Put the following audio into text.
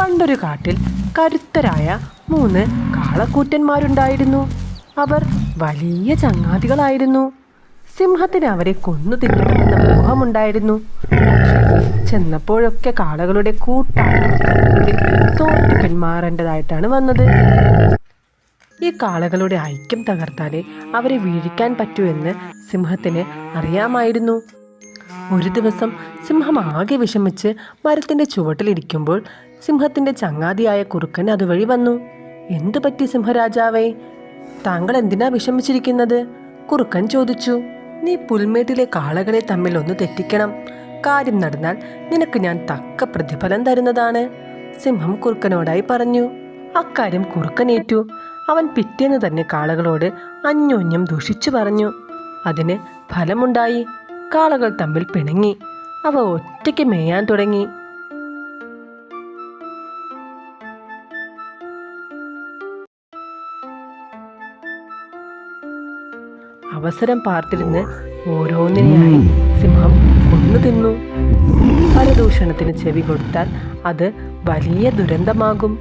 പണ്ടൊരു കാട്ടിൽ കരുത്തരായ 3 കാളക്കൂറ്റന്മാരുണ്ടായിരുന്നു. അവർ വലിയ ചങ്ങാതികളായിരുന്നു. സിംഹത്തിന് അവരെ കൊന്നു തിന്നണമെന്ന മോഹമുണ്ടായിരുന്നു. ചെന്നപ്പോഴൊക്കെ കാളകളുടെ കൂട്ടായ്മയിൽ തോറ്റു പിന്മാറേണ്ടതായിട്ടാണ് വന്നത്. ഈ കാളകളുടെ ഐക്യം തകർത്താലേ അവരെ വീഴിക്കാൻ പറ്റൂ എന്ന് സിംഹത്തിന് അറിയാമായിരുന്നു. ഒരു ദിവസം സിംഹം ആകെ വിഷമിച്ച് മരത്തിൻ്റെ ചുവട്ടിലിരിക്കുമ്പോൾ സിംഹത്തിൻ്റെ ചങ്ങാതിയായ കുറുക്കൻ അതുവഴി വന്നു. എന്തു പറ്റി സിംഹരാജാവേ, താങ്കൾ എന്തിനാ വിഷമിച്ചിരിക്കുന്നത്? കുറുക്കൻ ചോദിച്ചു. നീ പുൽമേട്ടിലെ കാളകളെ തമ്മിൽ ഒന്ന് തെറ്റിക്കണം. കാര്യം നടന്നാൽ നിനക്ക് ഞാൻ തക്ക പ്രതിഫലം തരുന്നതാണ്, സിംഹം കുറുക്കനോടായി പറഞ്ഞു. അക്കാര്യം കുറുക്കനേറ്റു. അവൻ പിറ്റേന്ന് തന്നെ കാളകളോട് അന്യോന്യം ദൂഷിച്ചു പറഞ്ഞു. അതിന് ഫലമുണ്ടായി. കാളകൾ തമ്മിൽ പിണങ്ങി. അവ ഒറ്റയ്ക്ക് മേയാൻ തുടങ്ങി. അവസരം പാർത്തിരുന്ന് ഓരോന്നിനെയായി സിംഹം കൊന്നു തിന്നു. പരദൂഷണത്തിന് ചെവി കൊടുത്താൽ അത് വലിയ ദുരന്തമാകും.